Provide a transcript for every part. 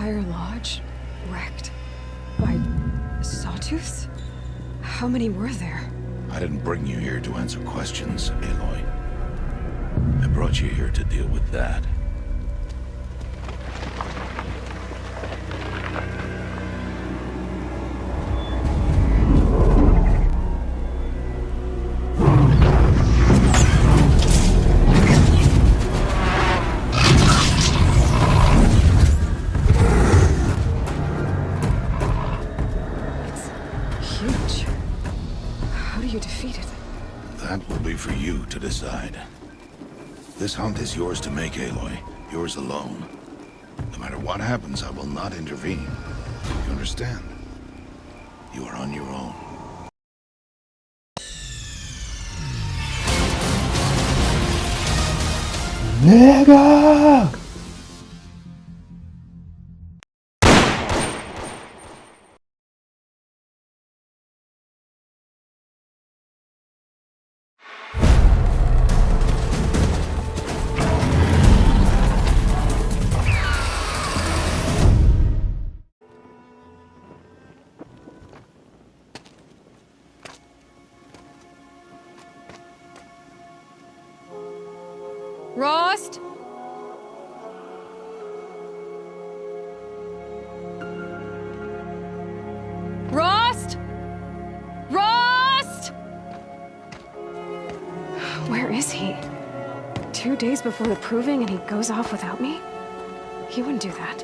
entire lodge wrecked by sawtooths? How many were there? I didn't bring you here to answer questions, Aloy. I brought you here to deal with that. That will be for you to decide. This hunt is yours to make, Aloy. Yours alone. No matter what happens, I will not intervene. You understand? You are on your own. Nigga! Rost? Rost? Rost? Where is he? 2 days before the proving and he goes off without me? He wouldn't do that.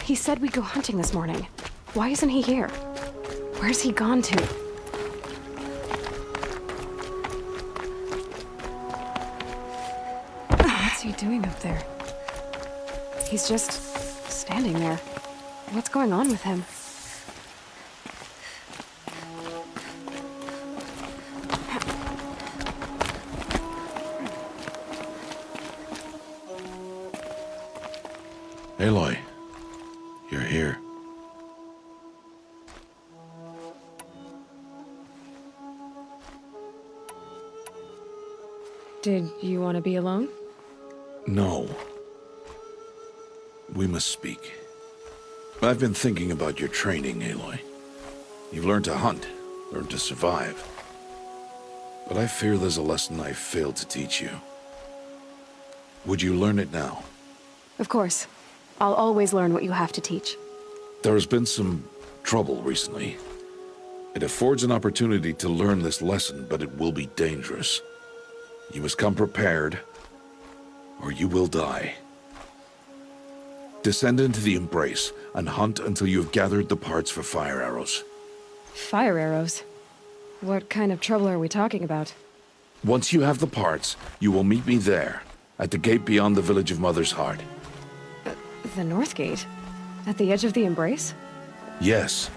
He said we'd go hunting this morning. Why isn't he here? Where's he gone to? What's he doing up there? He's just standing there. What's going on with him? Aloy, you're here. Did you want to be alone? No. We must speak. I've been thinking about your training, Aloy. You've learned to hunt, learned to survive. But I fear there's a lesson I failed to teach you. Would you learn it now? Of course. I'll always learn what you have to teach. There has been some trouble recently. It affords an opportunity to learn this lesson, but it will be dangerous. You must come prepared, or you will die. Descend into the Embrace and hunt until you have gathered the parts for fire arrows. Fire arrows? What kind of trouble are we talking about? Once you have the parts, you will meet me there, at the gate beyond the village of Mother's Heart. The North Gate? At the edge of the Embrace? Yes.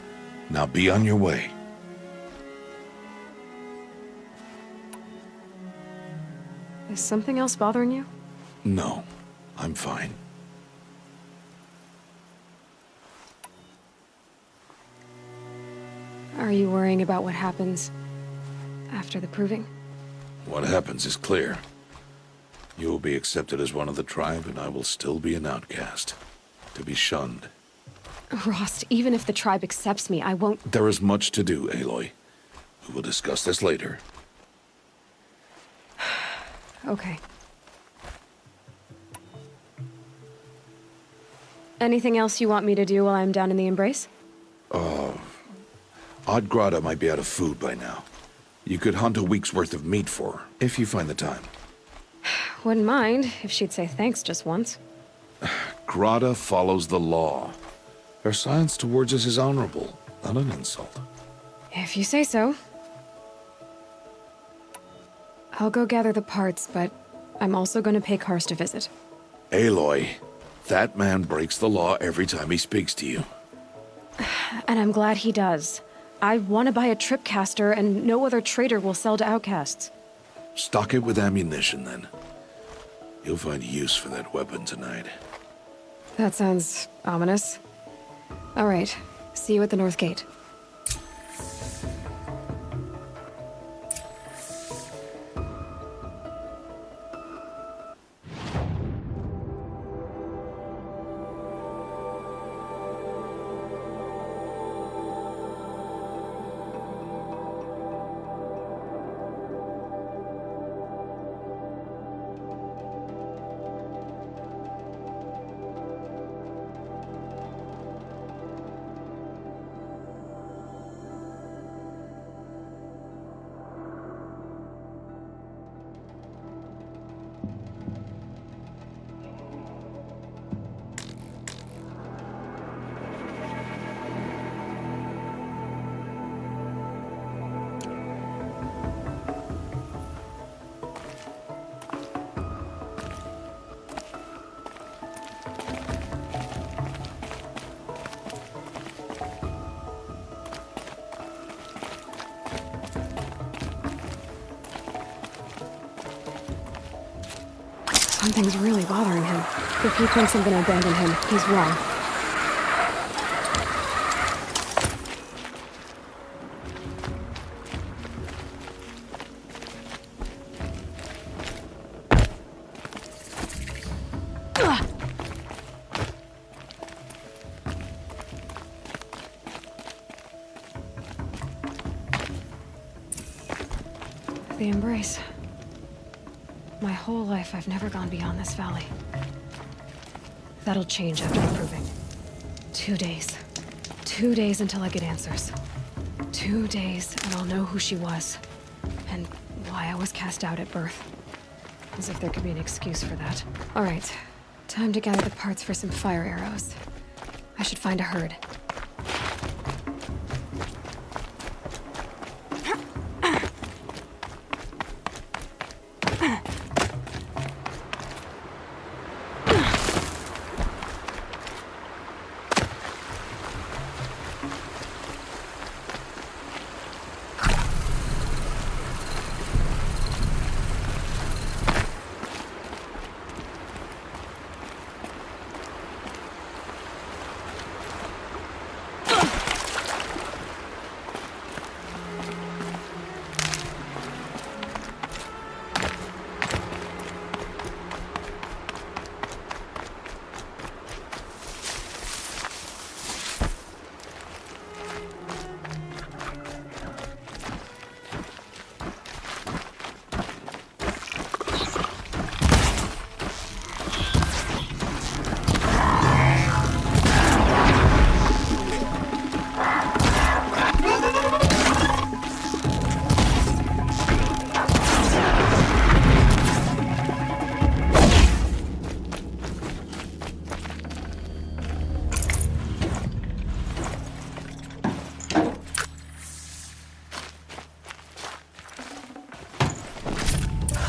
Now be on your way. Is something else bothering you? No, I'm fine. Are you worrying about what happens after the proving? What happens is clear. You will be accepted as one of the tribe, and I will still be an outcast. To be shunned. Rost, even if the tribe accepts me, I won't... There is much to do, Aloy. We will discuss this later. Okay. Anything else you want me to do while I'm down in the Embrace? Odd Grata might be out of food by now. You could hunt a week's worth of meat for her, if you find the time. Wouldn't mind if she'd say thanks just once. Grata follows the law. Her silence towards us is honorable, not an insult. If you say so. I'll go gather the parts, but I'm also going to pay Karst a visit. Aloy, that man breaks the law every time he speaks to you. And I'm glad he does. I want to buy a tripcaster, and no other trader will sell to outcasts. Stock it with ammunition, then. You'll find use for that weapon tonight. That sounds ominous. All right, see you at the North Gate. Something's really bothering him. If he thinks I'm gonna abandon him, he's wrong. Ugh. The Embrace. My whole life, I've never gone beyond this valley. That'll change after the proving. 2 days. 2 days until I get answers. 2 days, and I'll know who she was. And why I was cast out at birth. As if there could be an excuse for that. All right. Time to gather the parts for some fire arrows. I should find a herd.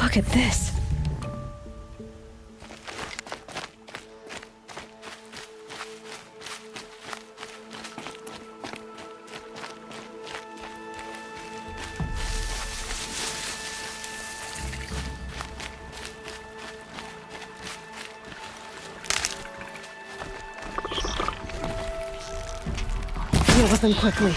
Look at this. deal with them quickly.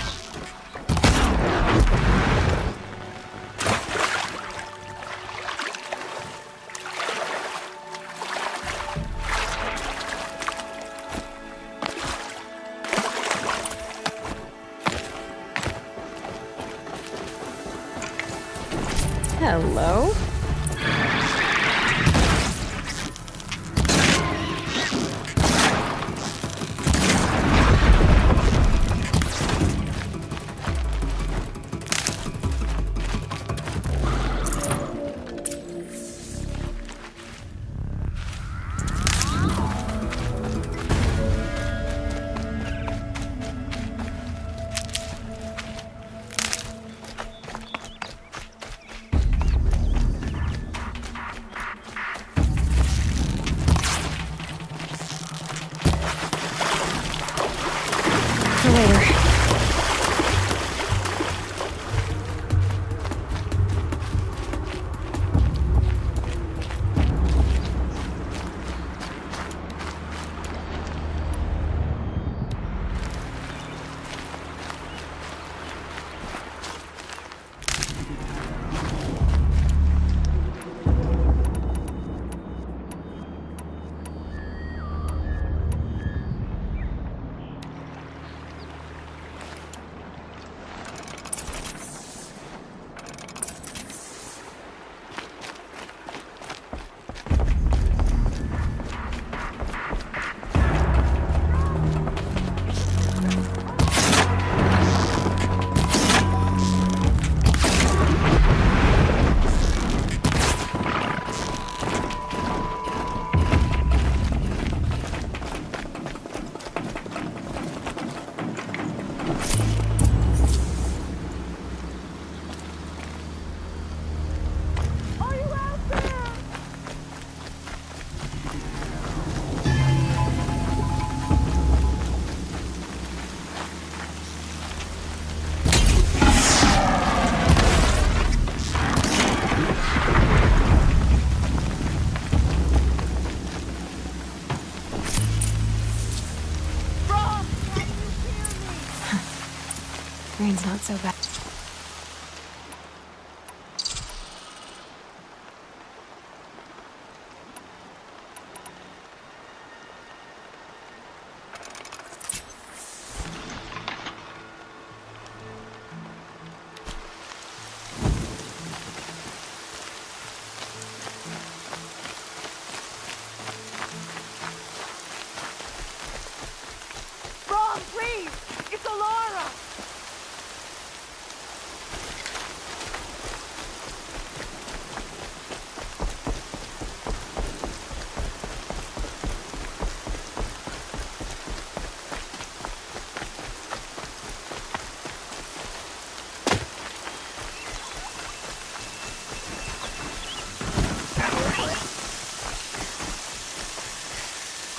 Hello? For later. Rain's not so bad. Ron, please! It's Alora!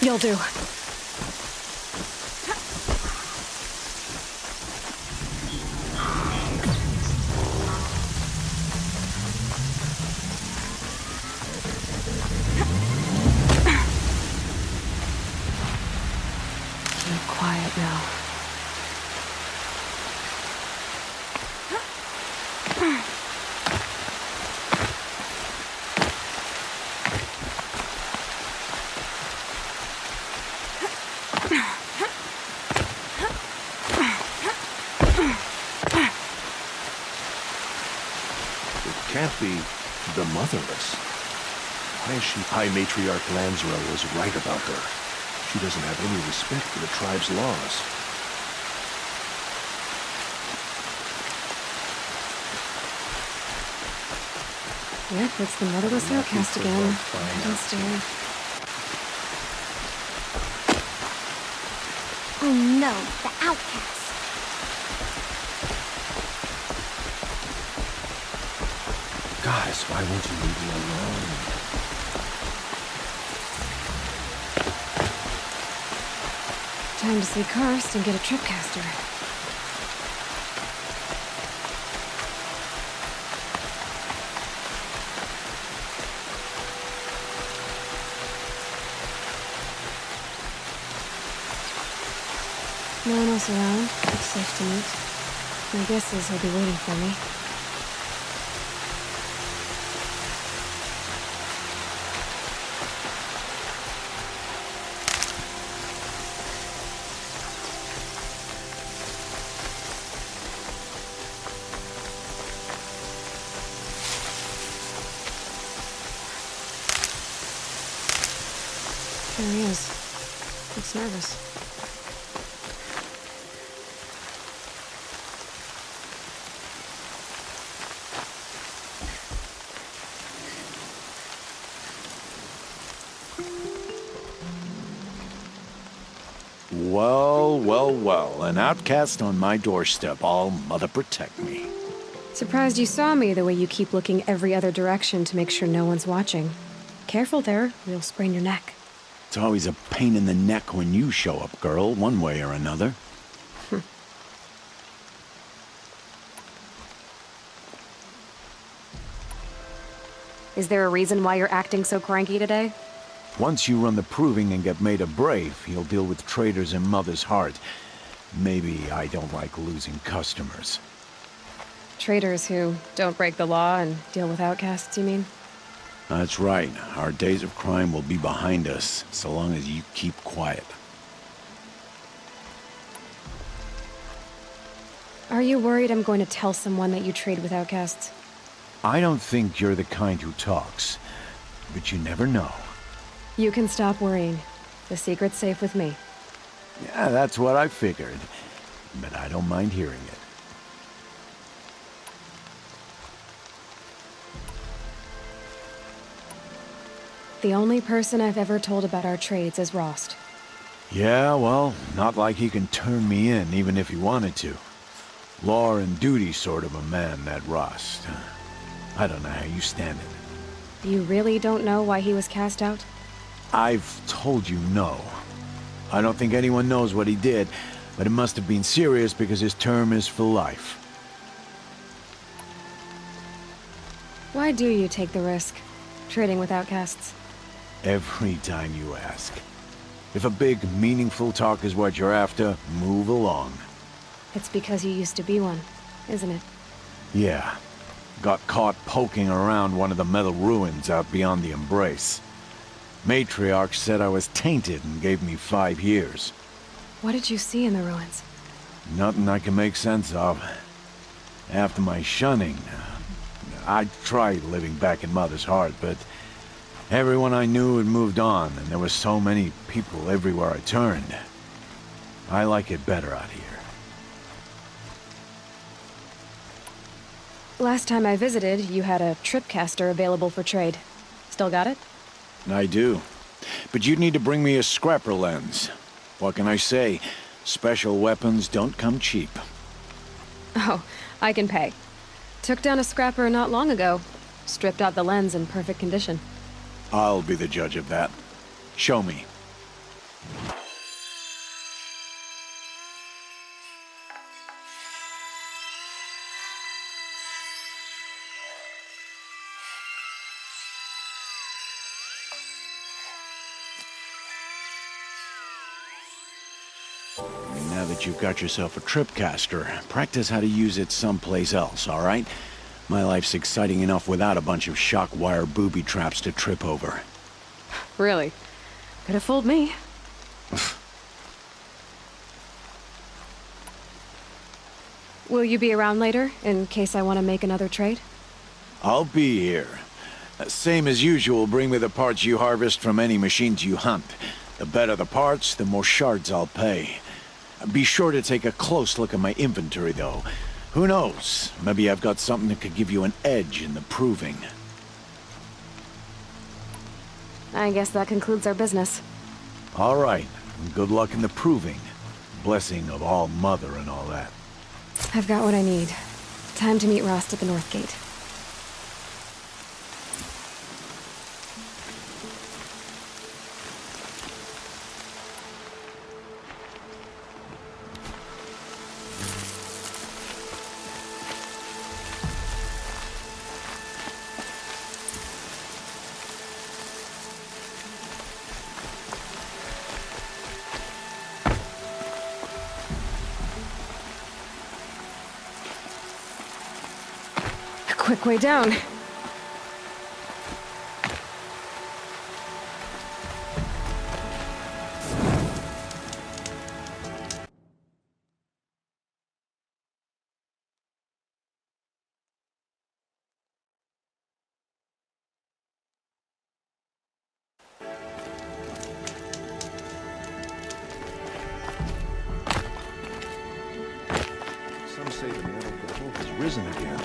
You'll do. Keep quiet now. Can't be the motherless. Why is she? High Matriarch Lansra was right about her. She doesn't have any respect for the tribe's laws. Yep, it's the motherless outcast again. Hiding still. Oh no, the outcast! Guys, why won't you leave me alone? Time to see Karst and get a tripcaster. No one else around. It's safe to meet. My guess is he'll be waiting for me. There he is. Looks nervous. Well, well, well. An outcast on my doorstep. All mother protect me. Surprised you saw me the way you keep looking every other direction to make sure no one's watching. Careful there, you'll sprain your neck. It's always a pain in the neck when you show up, girl, one way or another. Is there a reason why you're acting so cranky today? Once you run the proving and get made a brave, you'll deal with traitors in Mother's Heart. Maybe I don't like losing customers. Traitors who don't break the law and deal with outcasts, you mean? That's right. Our days of crime will be behind us, so long as you keep quiet. Are you worried I'm going to tell someone that you trade with outcasts? I don't think you're the kind who talks, but you never know. You can stop worrying. The secret's safe with me. Yeah, that's what I figured, but I don't mind hearing it. The only person I've ever told about our trades is Rost. Yeah, well, not like he can turn me in, even if he wanted to. Law and duty sort of a man, that Rost. I don't know how you stand it. You really don't know why he was cast out? I've told you no. I don't think anyone knows what he did, but it must have been serious because his term is for life. Why do you take the risk, trading with outcasts? Every time you ask. If a big, meaningful talk is what you're after, move along. It's because you used to be one, isn't it? Yeah. Got caught poking around one of the metal ruins out beyond the Embrace. Matriarch said I was tainted and gave me 5 years. What did you see in the ruins? Nothing I can make sense of. After my shunning, I tried living back in Mother's Heart, but everyone I knew had moved on, and there were so many people everywhere I turned. I like it better out here. Last time I visited, you had a tripcaster available for trade. Still got it? I do. But you'd need to bring me a scrapper lens. What can I say? Special weapons don't come cheap. Oh, I can pay. Took down a scrapper not long ago. Stripped out the lens in perfect condition. I'll be the judge of that. Show me. Now that you've got yourself a tripcaster, practice how to use it someplace else, all right? My life's exciting enough without a bunch of shock wire booby traps to trip over. Really? Could have fooled me. Will you be around later, in case I want to make another trade? I'll be here. Same as usual, bring me the parts you harvest from any machines you hunt. The better the parts, the more shards I'll pay. Be sure to take a close look at my inventory, though. Who knows? Maybe I've got something that could give you an edge in the proving. I guess that concludes our business. All right. Good luck in the proving. Blessing of All Mother and all that. I've got what I need. Time to meet Rost at the North Gate. quick way down. Some say the metal of the Hulk has risen again,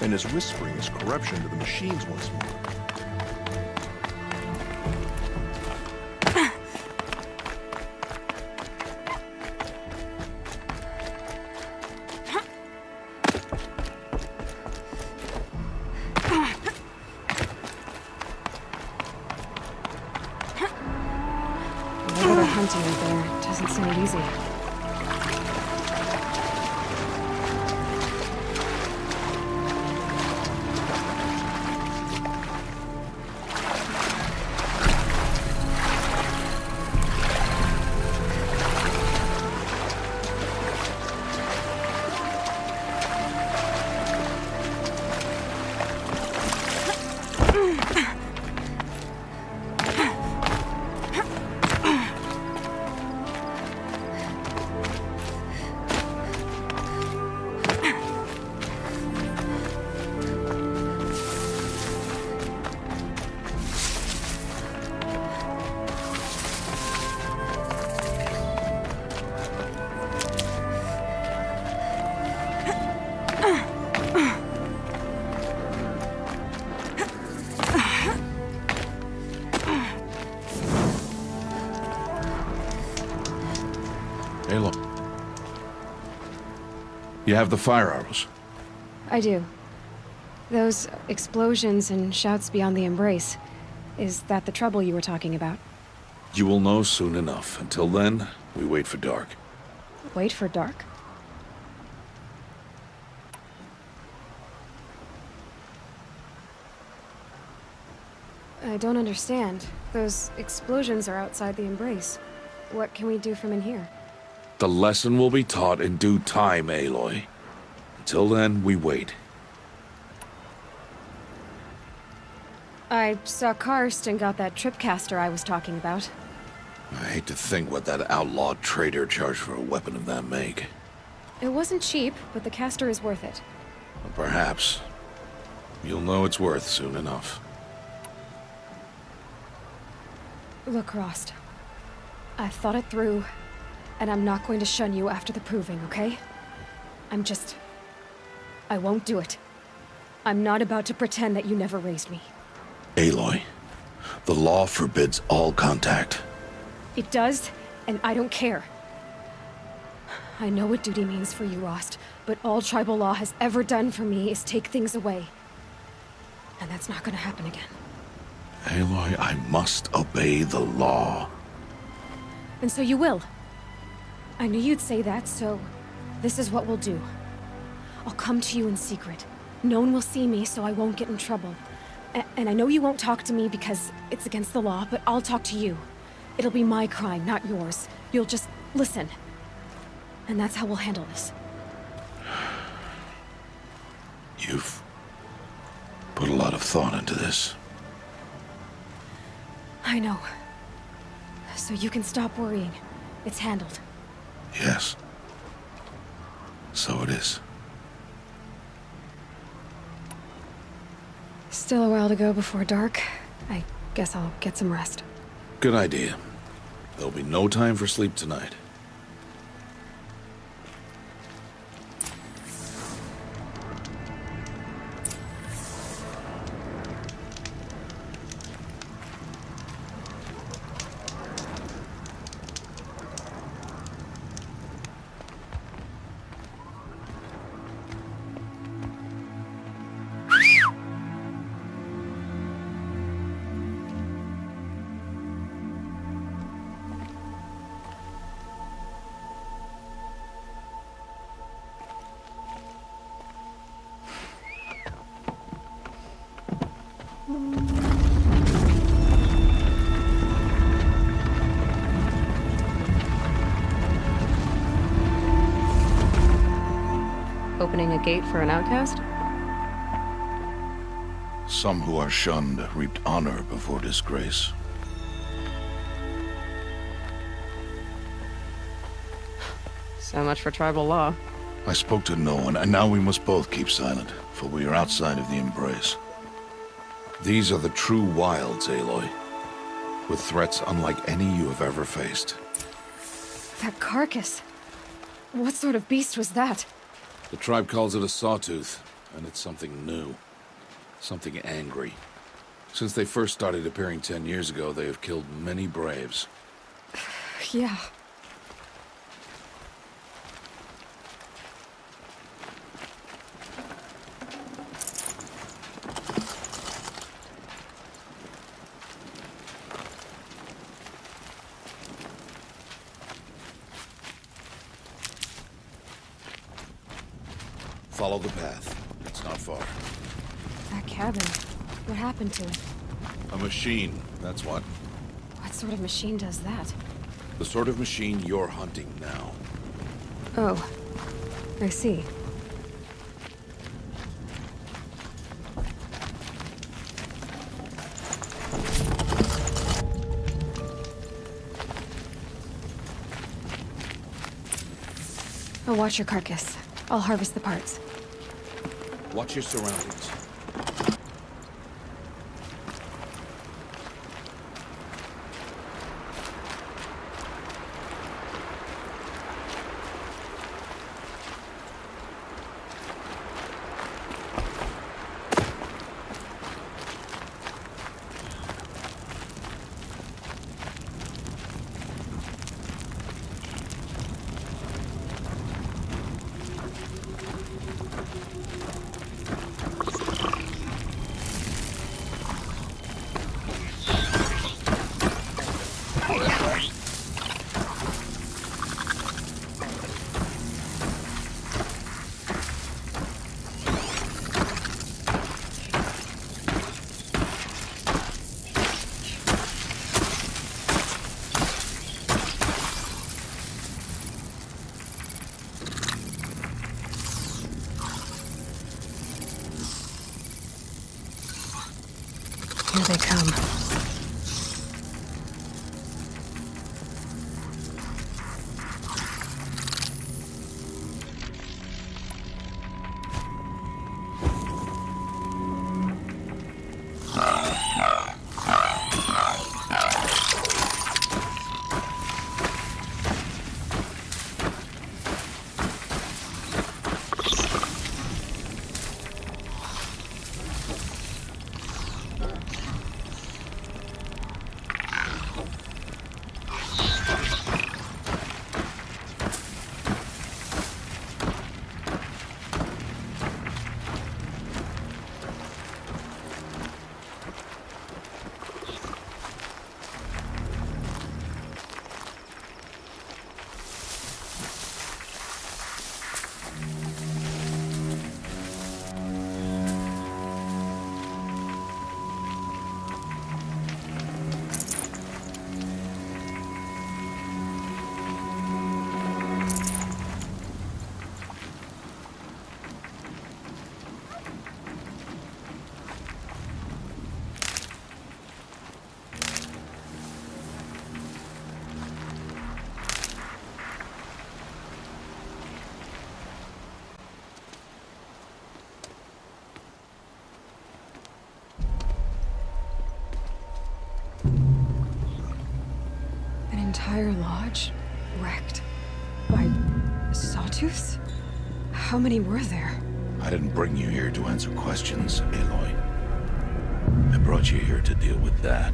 and is whispering his corruption to the machines once more. Whatever they're hunting out there doesn't sound easy. Aloy. You have the fire arrows. I do. Those explosions and shouts beyond the embrace. Is that the trouble you were talking about? You will know soon enough. Until then, we wait for dark. Wait for dark? I don't understand. Those explosions are outside the embrace. What can we do from in here? The lesson will be taught in due time, Aloy. Until then, we wait. I saw Karst got that tripcaster I was talking about. I hate to think what that outlawed trader charged for a weapon of that make. It wasn't cheap, but the caster is worth it. Perhaps. You'll know it's worth soon enough. Look, Rost. I've thought it through, and I'm not going to shun you after the proving, okay? I won't do it. I'm not about to pretend that you never raised me. Aloy, the law forbids all contact. It does, and I don't care. I know what duty means for you, Rost, but all tribal law has ever done for me is take things away. And that's not gonna happen again. Aloy, I must obey the law. And so you will. I knew you'd say that, so this is what we'll do. I'll come to you in secret. No one will see me, so I won't get in trouble. And I know you won't talk to me because it's against the law, but I'll talk to you. It'll be my crime, not yours. You'll just listen. And that's how we'll handle this. You've put a lot of thought into this. I know. So you can stop worrying. It's handled. Yes. So it is. Still a while to go before dark. I guess I'll get some rest. Good idea. There'll be no time for sleep tonight. Opening a gate for an outcast? Some who are shunned reaped honor before disgrace. So much for tribal law. I spoke to no one, and now we must both keep silent, for we are outside of the Embrace. These are the true wilds, Aloy, with threats unlike any you have ever faced. That carcass. What sort of beast was that? The tribe calls it a sawtooth, and it's something new. Something angry. Since they first started appearing 10 years ago, they have killed many braves. Yeah. Follow the path. It's not far. That cabin. What happened to it? A machine, that's what. What sort of machine does that? The sort of machine you're hunting now. Oh. I see. I'll watch your carcass. I'll harvest the parts. Watch your surroundings. Here they come. An entire lodge wrecked by sawtooths? How many were there? I didn't bring you here to answer questions, Aloy. I brought you here to deal with that.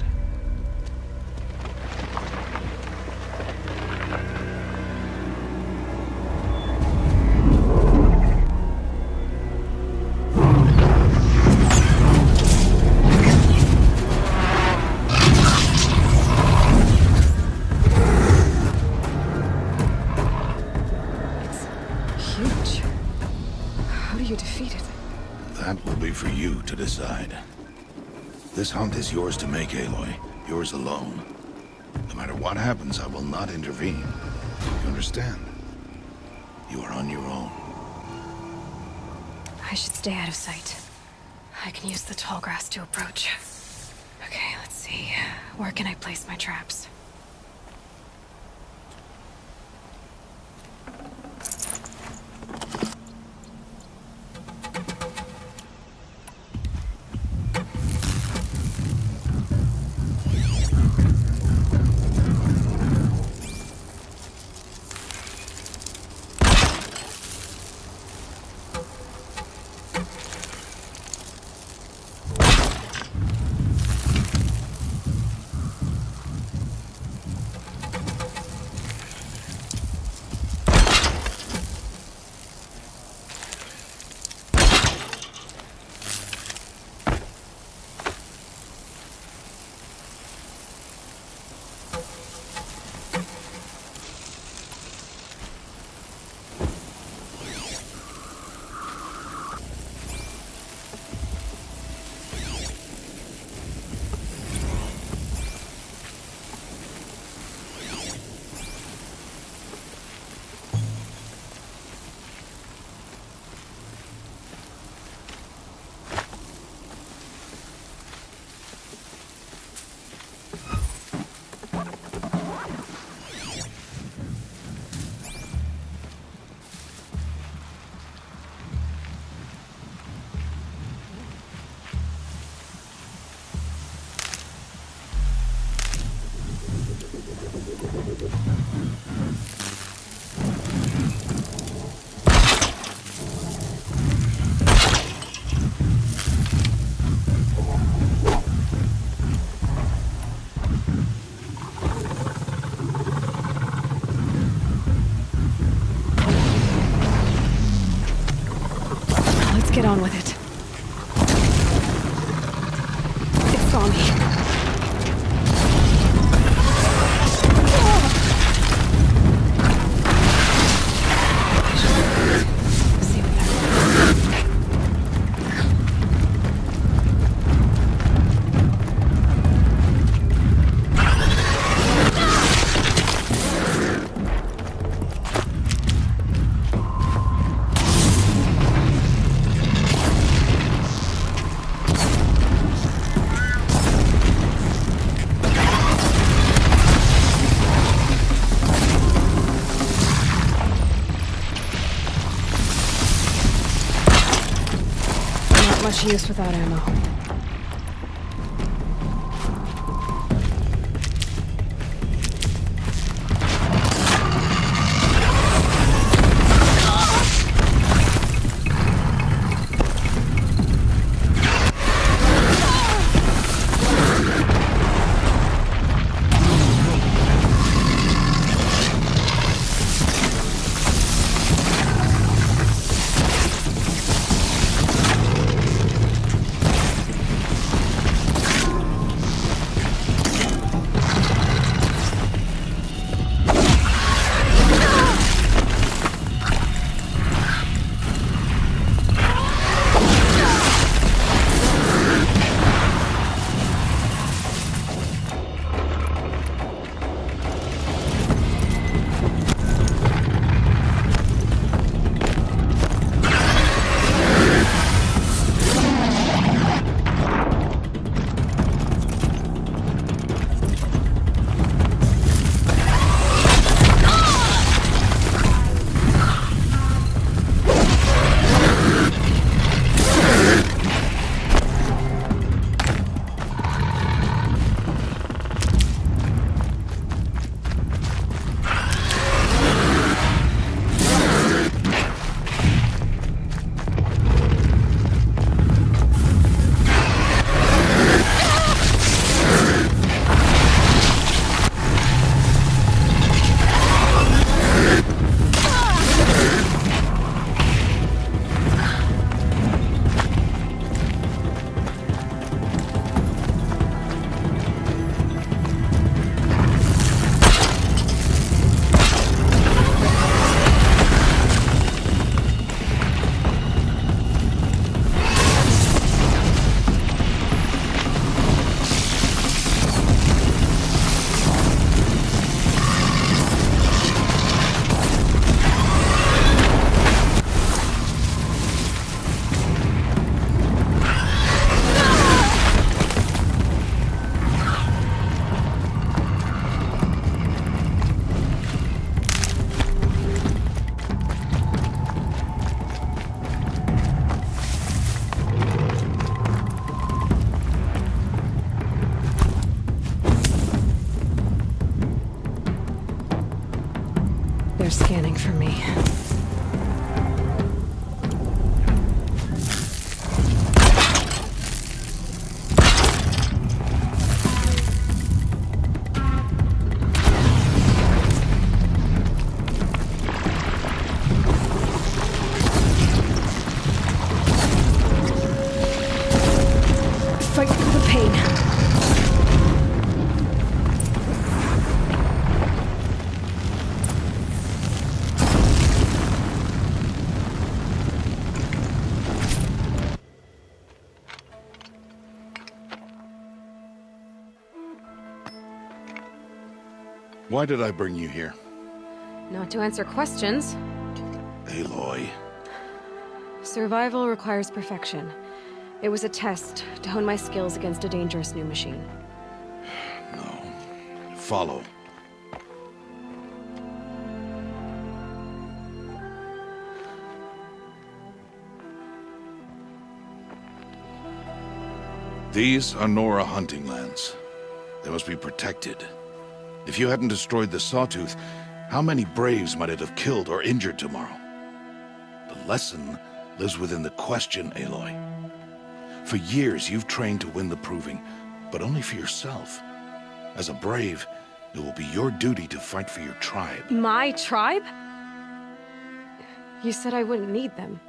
Huge. How do you defeat it? That will be for you to decide. This hunt is yours to make, Aloy. Yours alone. No matter what happens, I will not intervene. You understand? You are on your own. I should stay out of sight. I can use the tall grass to approach. Okay, let's see. Where can I place my traps? Let's get on with it. It saw me. See what that Not much use without ammo. scanning for me. Fight through the pain. Why did I bring you here? Not to answer questions. Aloy. Survival requires perfection. It was a test to hone my skills against a dangerous new machine. No. Follow. These are Nora hunting lands. They must be protected. If you hadn't destroyed the Sawtooth, how many Braves might it have killed or injured tomorrow? The lesson lives within the question, Aloy. For years, you've trained to win the Proving, but only for yourself. As a Brave, it will be your duty to fight for your tribe. My tribe? You said I wouldn't need them.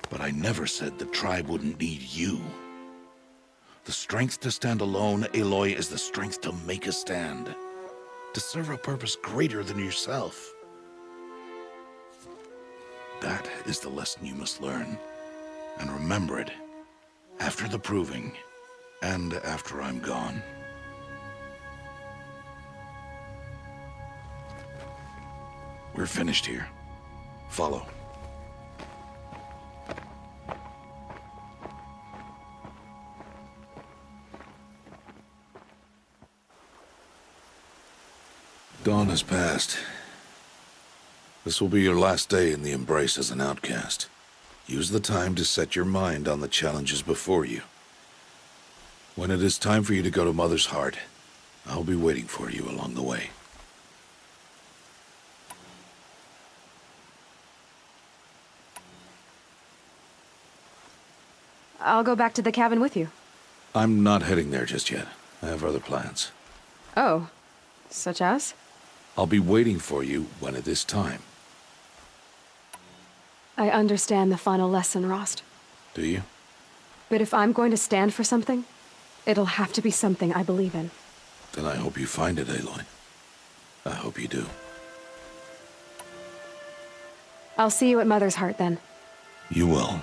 But I never said the tribe wouldn't need you. The strength to stand alone, Aloy, is the strength to make a stand. To serve a purpose greater than yourself. That is the lesson you must learn. And remember it. After the Proving. And after I'm gone. We're finished here. Follow. Dawn has passed. This will be your last day in the Embrace as an outcast. Use the time to set your mind on the challenges before you. When it is time for you to go to Mother's Heart, I'll be waiting for you along the way. I'll go back to the cabin with you. I'm not heading there just yet. I have other plans. Oh, such as? I'll be waiting for you when it is time. I understand the final lesson, Rost. Do you? But if I'm going to stand for something, it'll have to be something I believe in. Then I hope you find it, Aloy. I hope you do. I'll see you at Mother's Heart then. You will.